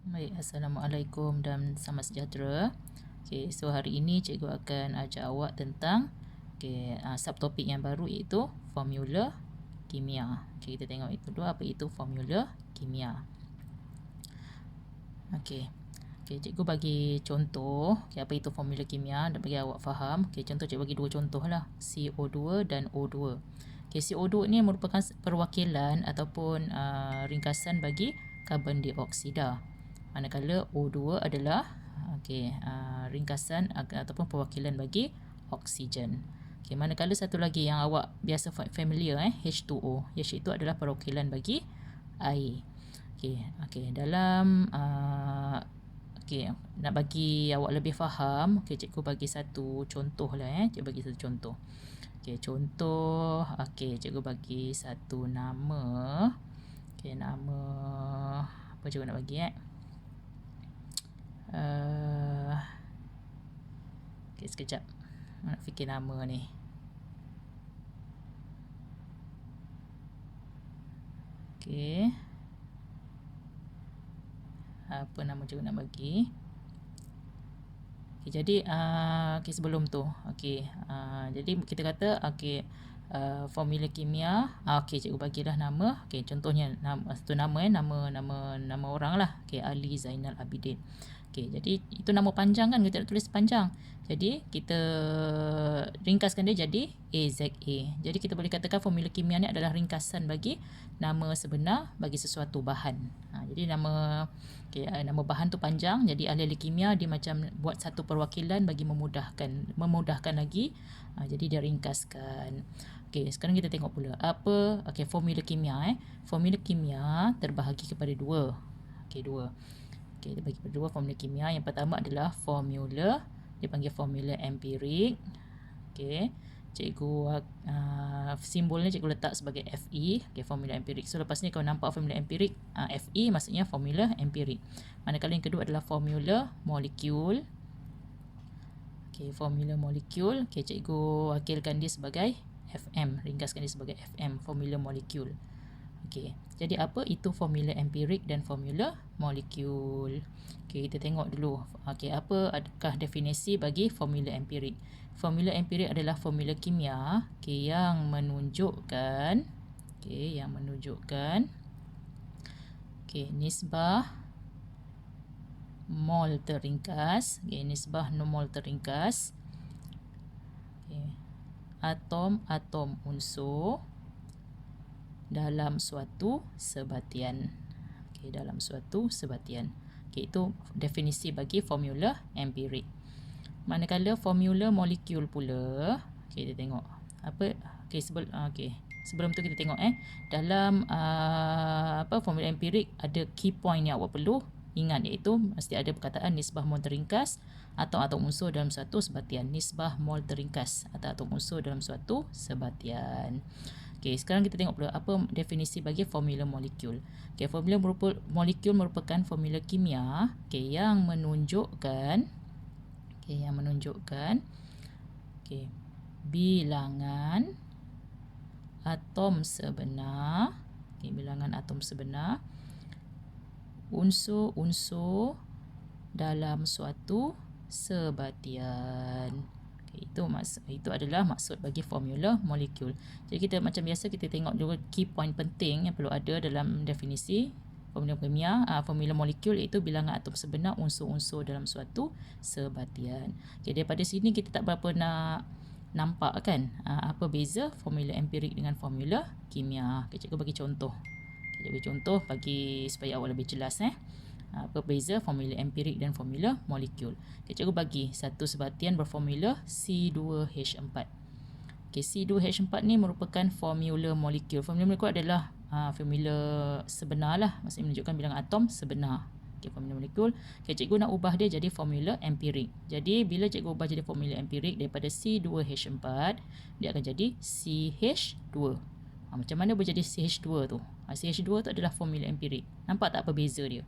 Baik, Assalamualaikum dan selamat sejahtera. Okay, so hari ini cikgu akan ajar awak tentang subtopik yang baru iaitu formula kimia. Okay, kita tengok itu dulu, apa itu formula kimia. Okay, cikgu bagi contoh apa itu formula kimia dan bagi awak faham. Contoh cikgu bagi dua contoh lah, CO2 dan O2. CO2 ni merupakan perwakilan ataupun ringkasan bagi karbon dioksida. Manakala O2 adalah ringkasan ataupun perwakilan bagi oksigen. Manakala satu lagi yang awak biasa familiar H2O. H itu adalah perwakilan bagi air. Dalam nak bagi awak lebih faham, cikgu bagi satu contoh lah cikgu bagi satu contoh. Contoh, cikgu bagi satu nama. Nama apa cikgu nak bagi sekejap nak fikir nama ni. Apa nama cikgu nak bagi? Jadi sebelum tu jadi kita kata formula kimia. Cikgu bagilah nama. Contohnya satu nama nama orang lah. Ali Zainal Abidin. Jadi itu nama panjang kan, kita nak tulis panjang. Jadi kita ringkaskan dia jadi AZA. Jadi kita boleh katakan formula kimia ni adalah ringkasan bagi nama sebenar bagi sesuatu bahan. Jadi nama bahan tu panjang, jadi ahli kimia dia macam buat satu perwakilan bagi memudahkan lagi. Jadi dia ringkaskan. Sekarang kita tengok pula apa formula kimia. Formula kimia terbahagi kepada dua. Dua. Dia bagi kepada dua formula kimia. Yang pertama adalah formula, dia panggil formula empirik. Cikgu simbolnya cikgu letak sebagai Fe. Formula empirik. So lepas ni kalau nampak formula empirik, Fe maksudnya formula empirik. Manakala yang kedua adalah formula molekul. Formula molekul, cikgu wakilkan dia sebagai Fm, ringkaskan dia sebagai Fm, formula molekul. Jadi apa itu formula empirik dan formula molekul? Kita tengok dulu. Apa adakah definisi bagi formula empirik? Formula empirik adalah formula kimia yang menunjukkan nisbah mol teringkas, nisbah mol teringkas atom-atom unsur dalam suatu sebatian. Dalam suatu sebatian. Itu definisi bagi formula empirik. Manakala formula molekul pula, kita tengok apa. Sebelum tu kita tengok dalam formula empirik ada key point yang awak perlu ingat, iaitu mesti ada perkataan nisbah mol teringkas atau atom unsur dalam suatu sebatian. Nisbah mol teringkas atau atom unsur dalam suatu sebatian. Sekarang kita tengok pula apa definisi bagi formula molekul. Formula molekul merupakan formula kimia yang menunjukkan bilangan atom sebenar, bilangan atom sebenar unsur-unsur dalam suatu sebatian. Itu adalah maksud bagi formula molekul. Jadi kita macam biasa kita tengok dulu key point penting yang perlu ada dalam definisi formula kimia, formula molekul, iaitu bilangan atom sebenar unsur-unsur dalam suatu sebatian. Daripada sini kita tak berapa nak nampak kan apa beza formula empirik dengan formula kimia. Cikgu bagi contoh. Bagi supaya awak lebih jelas apa beza formula empirik dan formula molekul. Cikgu bagi satu sebatian berformula C2H4. C2H4 ni merupakan formula molekul. Formula molekul adalah formula sebenar lah, maksudnya menunjukkan bilangan atom sebenar. Formula molekul. Cikgu nak ubah dia jadi formula empirik. Jadi bila cikgu ubah jadi formula empirik, daripada C2H4 dia akan jadi CH2. Macam mana boleh jadi CH2 tu? CH2 tu adalah formula empirik. Nampak tak apa beza dia?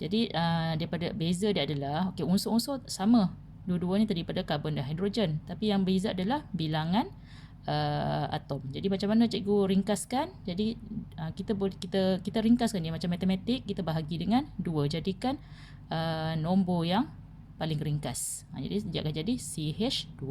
Jadi daripada beza dia adalah unsur-unsur sama, dua-duanya terdiri daripada karbon dan hidrogen, tapi yang beza adalah bilangan atom. Jadi macam mana cikgu ringkaskan? Jadi kita ringkaskan dia macam matematik, kita bahagi dengan 2, jadikan nombor yang paling ringkas. Jadi dia akan jadi CH2.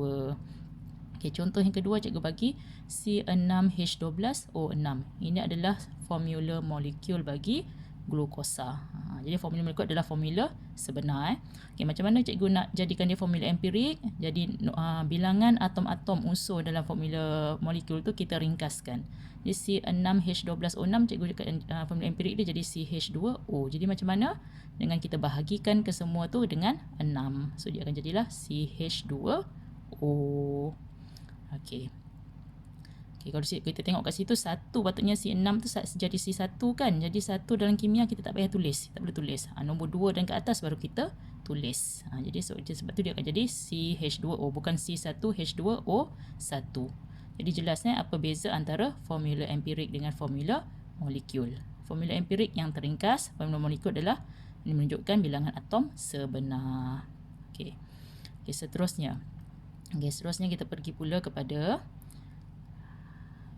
Okey, contoh yang kedua cikgu bagi C6H12O6. Ini adalah formula molekul bagi glukosa. Jadi formula molekul adalah formula sebenar. Okey, macam mana cikgu nak jadikan dia formula empirik? Jadi bilangan atom-atom unsur dalam formula molekul tu kita ringkaskan. Jadi C6H12O6 cikgu formula empirik dia jadi CH2O. Jadi macam mana? Dengan kita bahagikan ke semua tu dengan 6. So dia akan jadilah CH2O. Okey. Okey, kalau kita tengok kat situ 1 patutnya C6 tu jadi C1 kan. Jadi 1 dalam kimia kita tak payah tulis. Tak perlu tulis. Nombor 2 dan ke atas baru kita tulis. Jadi sebab tu dia akan jadi CH2O bukan C1H2O1. Jadi jelasnya apa beza antara formula empirik dengan formula molekul. Formula empirik yang teringkas, formula molekul adalah ini menunjukkan bilangan atom sebenar. Okey. Okey, seterusnya. Okey, seterusnya kita pergi pula kepada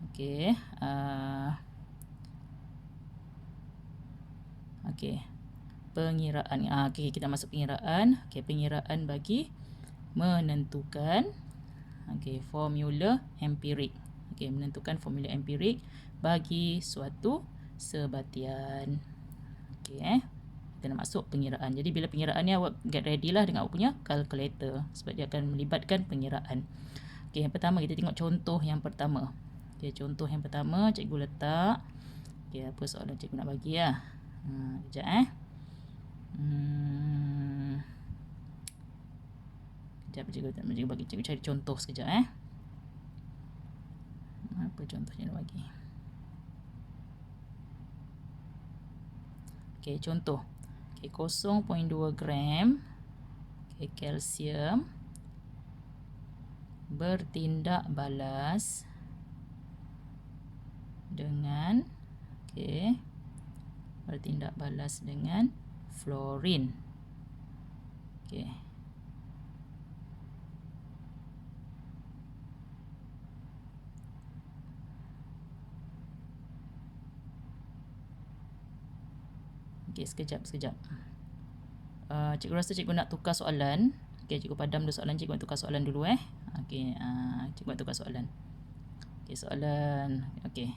okey, pengiraan. Okey, kita masuk pengiraan. Okey, pengiraan bagi menentukan formula empirik. Okey, menentukan formula empirik bagi suatu sebatian. Okey, kita nak masuk pengiraan. Jadi bila pengiraan ni awak get ready lah dengan awak punya kalkulator sebab dia akan melibatkan pengiraan. Okey, yang pertama kita tengok contoh yang pertama. Okey, contoh yang pertama cikgu letak. Okey, apa soalan cikgu nak bagi lah. Kejap Kejap cikgu bagi cikgu cari contoh sekejap Apa contohnya nak bagi? Okey, contoh. Okey, 0.2 gram kalsium bertindak balas dengan bertindak balas dengan fluorin. Okey. Okey, sekejap. Cikgu rasa cikgu nak tukar soalan. Okey, cikgu padam dulu soalan, cikgu nak tukar soalan dulu Okey, cikgu nak tukar soalan. Okey, soalan. Okey,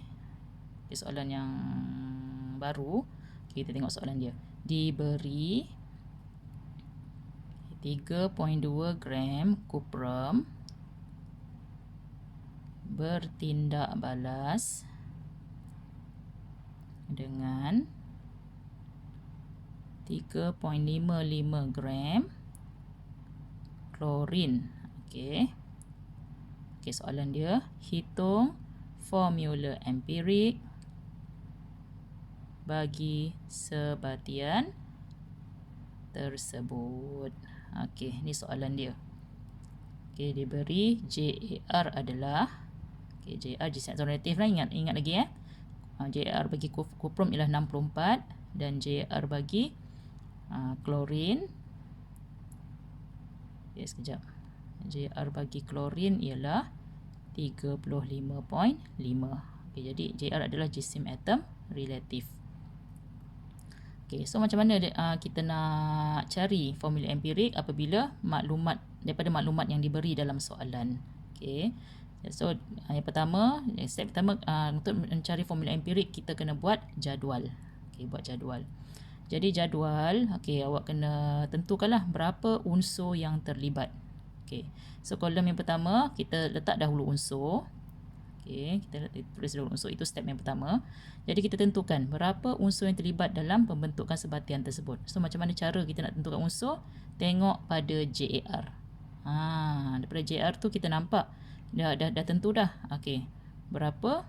soalan yang baru. Okey, kita tengok soalan dia. Diberi 3.2 gram kuprum bertindak balas dengan 3.55 gram klorin. Okey, soalan dia, hitung formula empirik bagi sebatian tersebut. Okey, ni soalan dia. Okey, diberi JAR adalah JAR jisim reaktif lah, ingat lagi JAR bagi kuprum ialah 64 dan JAR bagi klorin. Sekejap. JAR bagi klorin ialah 35.5. Okey, jadi JAR adalah jisim atom relatif. Okey, so macam mana kita nak cari formula empirik apabila daripada maklumat yang diberi dalam soalan. Okey. So yang pertama, step pertama untuk mencari formula empirik kita kena buat jadual. Okey, buat jadual. Jadi jadual, okey, awak kena tentukanlah berapa unsur yang terlibat. Okey. So kolom yang pertama kita letak dahulu unsur. Okey, kita tulis dahulu unsur, itu step yang pertama. Jadi kita tentukan berapa unsur yang terlibat dalam pembentukan sebatian tersebut. So macam mana cara kita nak tentukan unsur? Tengok pada JAR. Daripada JAR tu kita nampak dah tentu dah. Okey. Berapa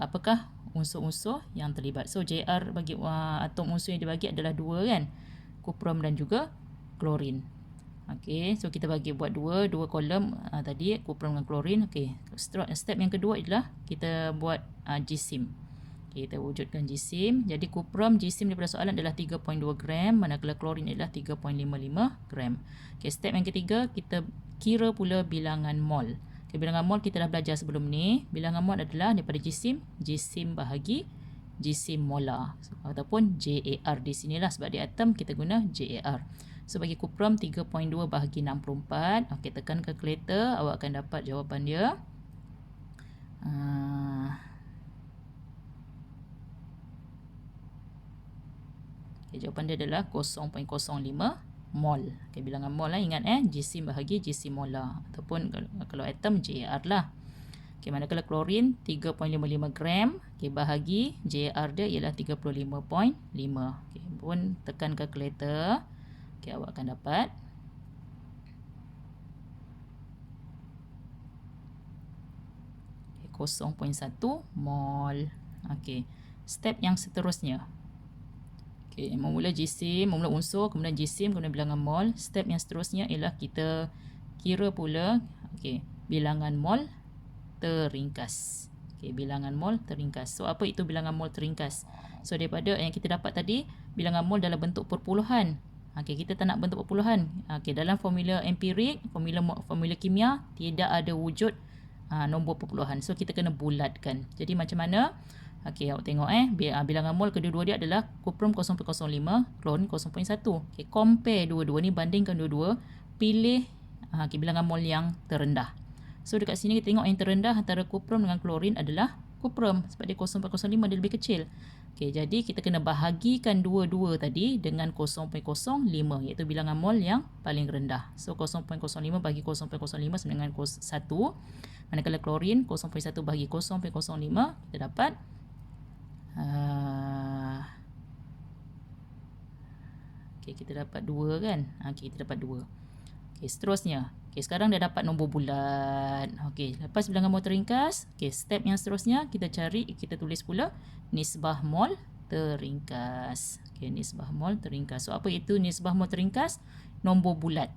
apakah unsur-unsur yang terlibat. So JR bagi atom unsur yang dibagi adalah 2 kan. Kuprum dan juga klorin. Okey, so kita buat dua kolom tadi kuprum dengan klorin. Okey, step yang kedua adalah kita buat jisim. Okay, kita wujudkan jisim. Jadi kuprum jisim daripada soalan adalah 3.2 gram, manakala klorin adalah 3.55 gram. Okey, step yang ketiga kita kira pula bilangan mol. Okay, bilangan mol kita dah belajar sebelum ni. Bilangan mol adalah daripada jisim, jisim bahagi jisim molar ataupun JAR di sinilah sebab di atom kita guna JAR. So bagi kuprum 3.2 bahagi 64. Okey, tekan kalkulator, awak akan dapat jawapan dia. Okay, jawapan dia adalah 0.05 mol. Okay, bilangan mol lah, ingat jisim bahagi jisim molar ataupun kalau atom JAR lah. Okay, manakala klorin 3.55 gram, okay, bahagi JAR dia ialah 35.5. Okay, pun tekan kalkulator, okay, awak akan dapat 0.1 mol. Okay, step yang seterusnya. Okay, memula jisim, memula unsur, kemudian jisim, kemudian bilangan mol. Step yang seterusnya ialah kita kira pula bilangan mol teringkas. Bilangan mol teringkas. So apa itu bilangan mol teringkas? So daripada yang kita dapat tadi, bilangan mol dalam bentuk perpuluhan. Kita tak nak bentuk perpuluhan. Dalam formula empirik, formula kimia tidak ada wujud nombor perpuluhan. So kita kena bulatkan. Jadi macam mana? Awak tengok bilangan mol kedua-dua dia adalah kuprum 0.05, klorin 0.1. Compare dua-dua ni, bandingkan dua-dua, pilih bilangan mol yang terendah. So dekat sini kita tengok yang terendah antara kuprum dengan klorin adalah kuprum sebab dia 0.05, dia lebih kecil. Jadi kita kena bahagikan dua-dua tadi dengan 0.05 iaitu bilangan mol yang paling rendah. So 0.05 bagi 0.05 sama dengan 1. Manakala klorin 0.1 bagi 0.05 kita dapat kita dapat 2 kan. Kita dapat 2. Seterusnya. Sekarang dah dapat nombor bulat. Lepas bilangan mol teringkas, step yang seterusnya kita tulis pula nisbah mol teringkas. Nisbah mol teringkas. So apa itu nisbah mol teringkas? Nombor bulat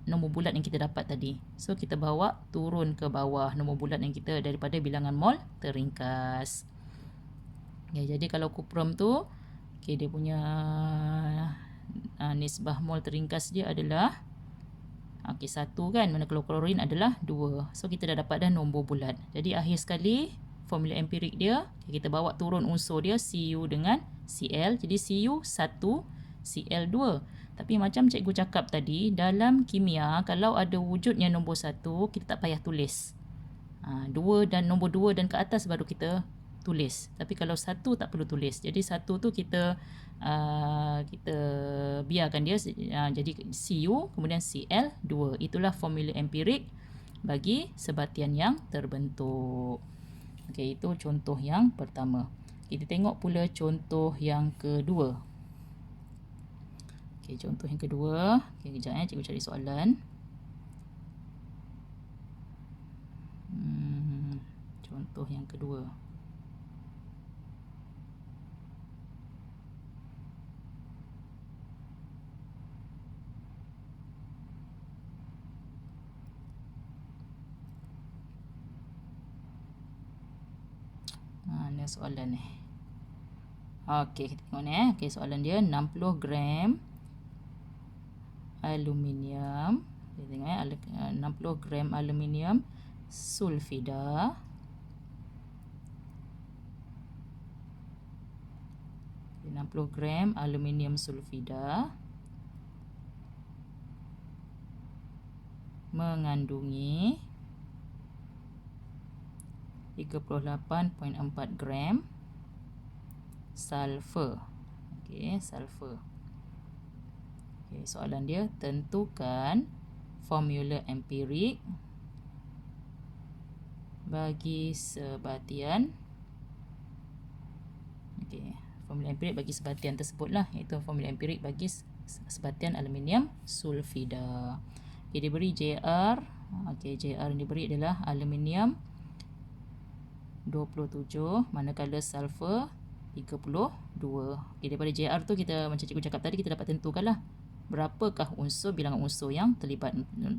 yang kita dapat tadi. So kita bawa turun ke bawah nombor bulat yang kita daripada bilangan mol teringkas. Jadi kalau kuprum tu dia punya nisbah mol teringkas dia adalah 1 kan, manakala klorin adalah 2. So kita dah dapat nombor bulat. Jadi akhir sekali formula empirik dia kita bawa turun unsur dia Cu dengan Cl. Jadi Cu 1, Cl 2. Tapi macam cikgu cakap tadi, dalam kimia kalau ada wujudnya nombor 1 kita tak payah tulis. 2 dan nombor 2 dan ke atas baru kita tulis. Tapi kalau 1 tak perlu tulis. Jadi 1 tu kita biarkan dia jadi Cu kemudian Cl2. Itulah formula empirik bagi sebatian yang terbentuk. Itu contoh yang pertama. Kita tengok pula contoh yang kedua. Contoh yang kedua. Kejap cikgu cari soalan. Contoh yang kedua. Ni soalan ni. Kita tengok ni. Soalan dia 60 gram aluminium. Kita tengok 60 gram aluminium sulfida. Okay, 60 gram aluminium sulfida mengandungi 38.4 gram sulfur. Sulfur. Soalan dia, tentukan formula empirik bagi sebatian. Formula empirik bagi sebatian tersebutlah, iaitu formula empirik bagi sebatian aluminium sulfida. Diberi JR. JR yang diberi adalah aluminium 27, manakala sulfur 32. Daripada JR tu kita, macam cikgu cakap tadi, kita dapat tentukanlah berapakah unsur, bilangan unsur yang terlibat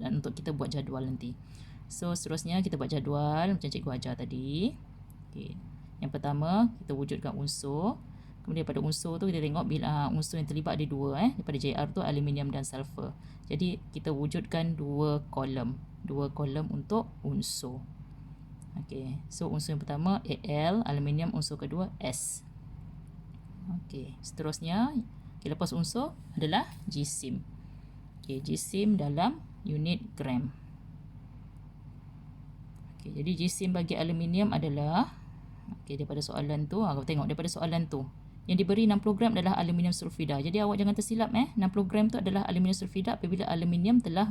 untuk kita buat jadual nanti. So seterusnya kita buat jadual macam cikgu ajar tadi. Yang pertama kita wujudkan unsur. Kemudian daripada unsur tu kita tengok bila unsur yang terlibat ada 2 daripada JR tu aluminium dan sulfur. Jadi kita wujudkan 2 kolom. 2 kolom untuk unsur. Okey, so unsur yang pertama Al, aluminium, unsur kedua S. Okey, seterusnya lepas unsur adalah jisim. Okey, jisim dalam unit gram. Okey, jadi jisim bagi aluminium adalah, okey, daripada soalan tu, kau tengok daripada soalan tu, yang diberi 60 gram adalah aluminium sulfida. Jadi awak jangan tersilap 60 gram tu adalah aluminium sulfida apabila aluminium telah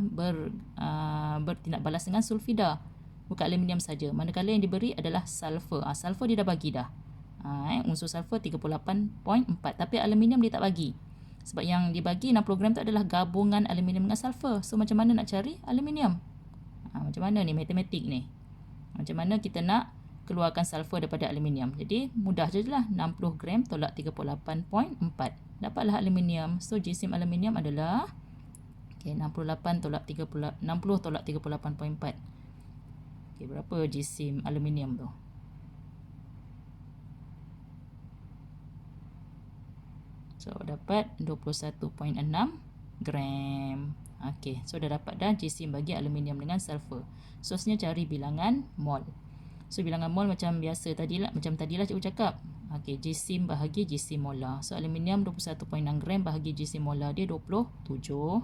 bertindak balas dengan sulfida. Bukan aluminium saja. Manakala yang diberi adalah sulfur. Sulfur dia dah bagi dah. Unsur sulfur 38.4. Tapi aluminium dia tak bagi. Sebab yang dibagi 60 gram tu adalah gabungan aluminium dengan sulfur. So macam mana nak cari aluminium? Macam mana ni matematik ni? Macam mana kita nak keluarkan sulfur daripada aluminium? Jadi mudah je lah. 60 gram tolak 38.4. Dapatlah aluminium. So jisim aluminium adalah 68 tolak 60 tolak 38.4. Okay, berapa jisim aluminium tu? So dapat 21.6 gram. Okey, so dah dapat dah jisim bagi aluminium dengan sulfur. Seterusnya cari bilangan mol. So bilangan mol macam biasa tadilah, cikgu cakap. Okey, jisim bahagi jisim molar. So aluminium 21.6 gram bahagi jisim molar dia 27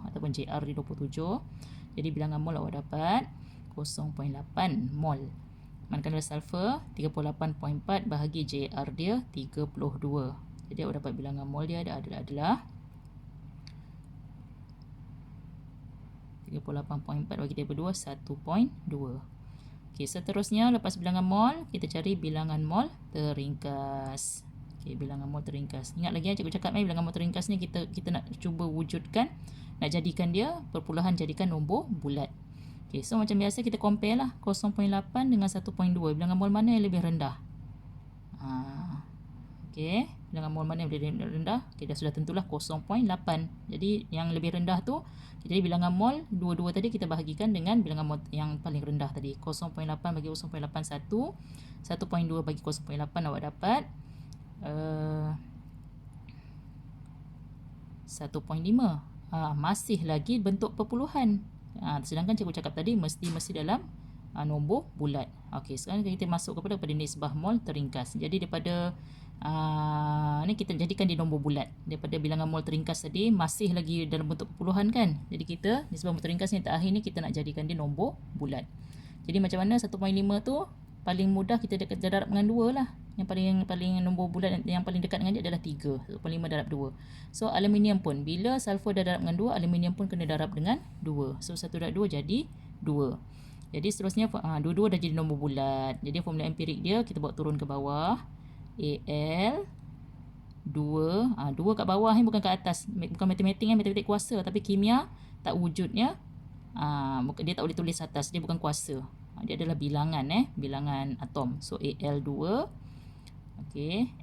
ataupun JR dia 27. Jadi bilangan mol awak dapat 0.8 mol. Manakala sulfur 38.4 bahagi JR dia 32. Jadi awak dapat bilangan mol dia adalah 38.4 bagi 32 1.2. Okey, seterusnya lepas bilangan mol kita cari bilangan mol teringkas. Okey, bilangan mol teringkas. Ingat lagi cikgu cakap bilangan mol teringkas ni kita nak cuba wujudkan, nak jadikan dia perpuluhan, jadikan nombor bulat. Okey, so macam biasa kita compare lah 0.8 dengan 1.2. Bilangan mol mana yang lebih rendah? Okey, bilangan mol mana yang lebih rendah? Okey, dah sudah tentulah 0.8. Jadi yang lebih rendah tu, jadi bilangan mol dua-dua tadi kita bahagikan dengan bilangan mol yang paling rendah tadi. 0.8 bagi 0.81, 1.2 bagi 0.8 awak dapat 1.5. Masih lagi bentuk perpuluhan. Sedangkan cikgu cakap tadi mesti dalam nombor bulat. Okey, sekarang kita masuk kepada nisbah mol teringkas. Jadi daripada ni kita jadikan di nombor bulat. Daripada bilangan mol teringkas tadi masih lagi dalam bentuk perpuluhan kan. Jadi kita nisbah mol teringkas yang terakhir ni kita nak jadikan di nombor bulat. Jadi macam mana 1.5 tu paling mudah kita darab dengan 2 lah. Yang paling nombor bulat yang paling dekat dengan dia adalah 3. 1.5 darab 2. So aluminium pun bila sulfur dah darab dengan 2, aluminium pun kena darab dengan 2. So 1 darab 2 jadi 2. Jadi seterusnya dua-dua dah jadi nombor bulat. Jadi formula empirik dia kita bawa turun ke bawah. Al 2 kat bawah bukan kat atas. Bukan matematik matematik kuasa, tapi kimia tak wujudnya. Dia tak boleh tulis atas, dia bukan kuasa. Dia adalah bilangan bilangan atom. So Al2 okey,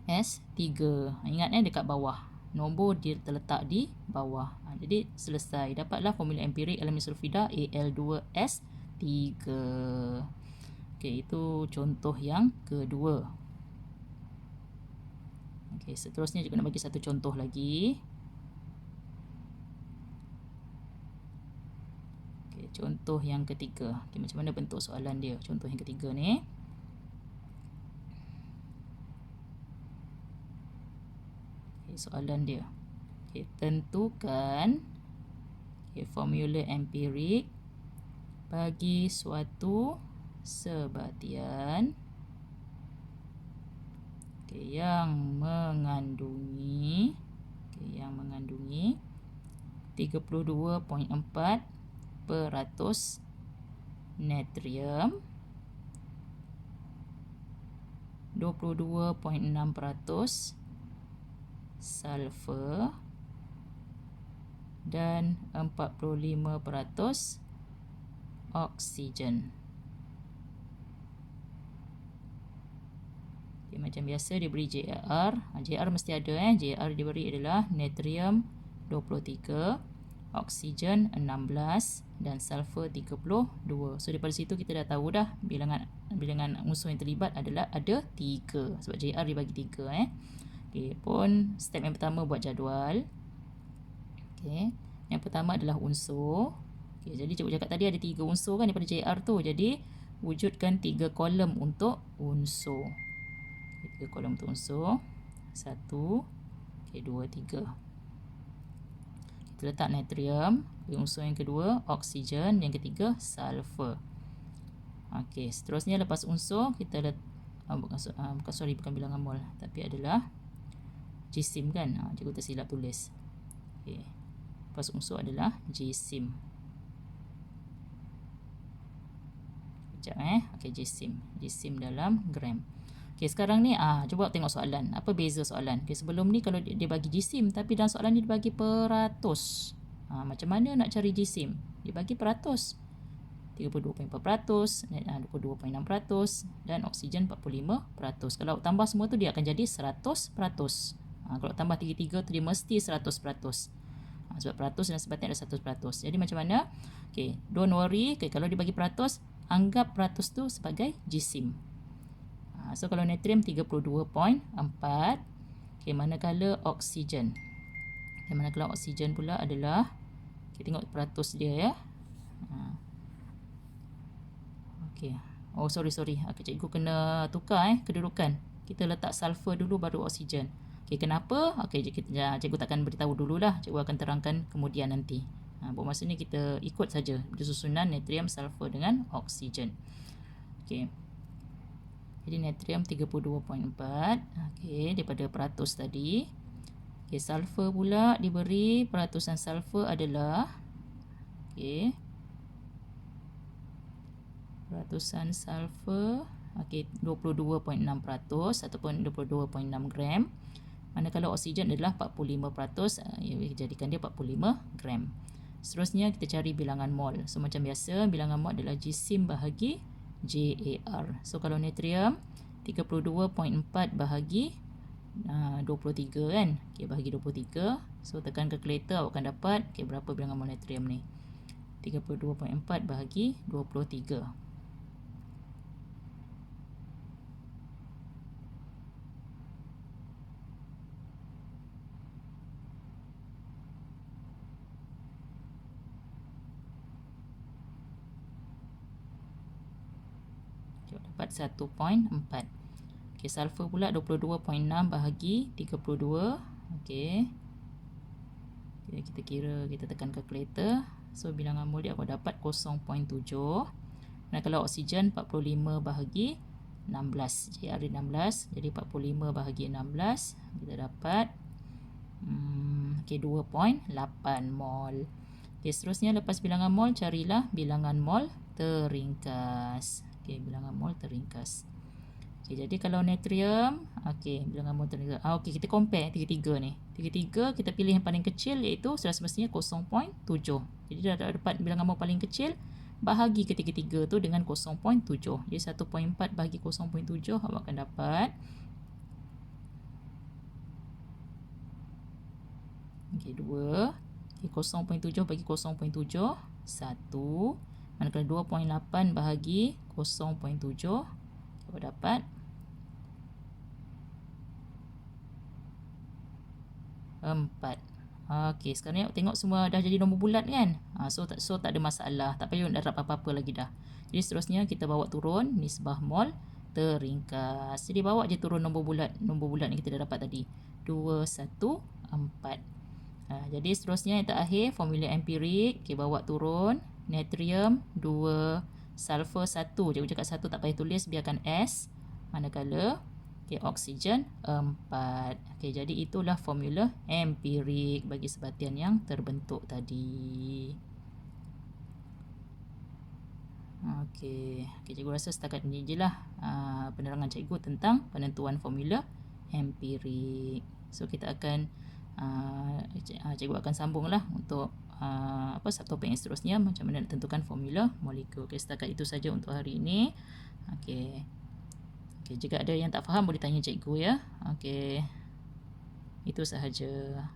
S3. Ingat dekat bawah. Nombor dia terletak di bawah. Jadi selesai. Dapatlah formula empirik aluminium sulfida Al2S3. Okey, itu contoh yang kedua. Okey, seterusnya juga nak bagi satu contoh lagi. Okey, contoh yang ketiga. Okey, macam mana bentuk soalan dia? Contoh yang ketiga ni. Okey, soalan dia. Okey, tentukan formula empirik bagi suatu sebatian yang mengandungi 32.4% natrium, 22.6% sulfur dan 45% oksigen. Okay, macam biasa dia beri JR. JR mesti ada JR diberi adalah natrium 23, oksigen 16 dan sulfur 32. So daripada situ kita dah tahu dah bilangan unsur yang terlibat adalah ada 3 sebab JR dibagi 3 Okey, pun step yang pertama buat jadual. Okey, yang pertama adalah unsur. Okey, jadi cikgu cakap tadi ada 3 unsur kan daripada JR tu. Jadi wujudkan 3 kolom untuk unsur. 3 kolom untuk unsur. 1, 2, 3. Kita letak natrium. Unsur yang kedua, oksigen. Yang ketiga, sulfur. Okey, seterusnya lepas unsur, kita bukan bilangan mol, tapi adalah jisim kan. Cikgu tersilap tulis. Okey. Lepas unsur adalah jisim. Sekejap Okey, jisim. Jisim dalam gram. Okey, sekarang ni cuba tengok soalan. Apa beza soalan? Okey, sebelum ni kalau dia bagi jisim, tapi dalam soalan ni dia bagi peratus. Macam mana nak cari jisim? Dia bagi peratus. 32.4%, 22.6% dan oksigen 45%. Kalau tambah semua tu dia akan jadi 100%. Kalau tambah 3 tu dia mesti 100%. Sebab peratus dan sebabnya ada 100%. Jadi macam mana? Okay, don't worry. Okay, kalau dia bagi peratus, anggap peratus tu sebagai jisim. So kalau natrium 32.4. Okay, manakala oksigen. Okay, manakala oksigen pula adalah, kita tengok peratus dia ya. Okay. Oh, sorry. Okay, cikgu kena tukar kedudukan. Kita letak sulfur dulu baru oksigen. Okay, kenapa? Okay, cikgu takkan beritahu dululah. Cikgu akan terangkan kemudian nanti. Buat masa ni kita ikut saja susunan natrium, sulfur dengan oksigen. Okay. Jadi natrium 32.4. Okay, daripada peratus tadi. Okay, sulfur pula diberi peratusan sulfur adalah, okay, peratusan sulfur, okay, 22.6% ataupun 22.6 gram. Manakala oksigen adalah 45%, jadikan dia 45 gram. Seterusnya kita cari bilangan mol. So macam biasa, bilangan mol adalah jisim bahagi JAR. So kalau natrium 32.4 bahagi 23 kan. Okay, bahagi 23. So tekan kalkulator, awak akan dapat berapa bilangan mol natrium ni. 32.4 bahagi 23. Dapat 1.4. Okey, sulfur pula 22.6 bahagi 32. Okey. Kita kira, kita tekan kalkulator. So bilangan mol dia aku dapat 0.7. Dan kalau oksigen 45 bahagi 16. JR 16. Jadi 45 bahagi 16 kita dapat 2.8 mol. Okey, seterusnya lepas bilangan mol carilah bilangan mol teringkas. Okey, bilangan mol teringkas. Okey, jadi kalau natrium, okey, bilangan mol teringkas. Okey, kita compare tiga-tiga ni. Tiga-tiga kita pilih yang paling kecil, iaitu sudah semestinya 0.7. Jadi dah dapat bilangan mol paling kecil, bahagi ketiga-tiga tu dengan 0.7. Jadi 1.4 bahagi 0.7 awak akan dapat, okey, 2. Okey, 0.7 bagi 0.7, 1. Manakala 2.8 bahagi 0.7, kita dapat 4. Okey, sekarang ni tengok semua dah jadi nombor bulat kan. So tak ada masalah. Tak payah darab apa-apa lagi dah. Jadi seterusnya kita bawa turun nisbah mol teringkas. Jadi bawa je turun nombor bulat yang kita dah dapat tadi. 2, 1, 4. Jadi seterusnya yang terakhir formula empirik. Okay, bawa turun. Natrium 2, sulfur 1. Cikgu cakap 1 tak payah tulis, biarkan S. Manakala oksigen 4. Okay, jadi itulah formula empirik bagi sebatian yang terbentuk tadi. Okay, cikgu rasa setakat ini je lah penerangan cikgu tentang penentuan formula empirik. So kita akan cikgu akan sambung lah untuk subtopik yang seterusnya, macam mana nak tentukan formula molekul. Okay, setakat itu saja untuk hari ini. Okay, jika ada yang tak faham boleh tanya cikgu ya. Okay, itu sahaja.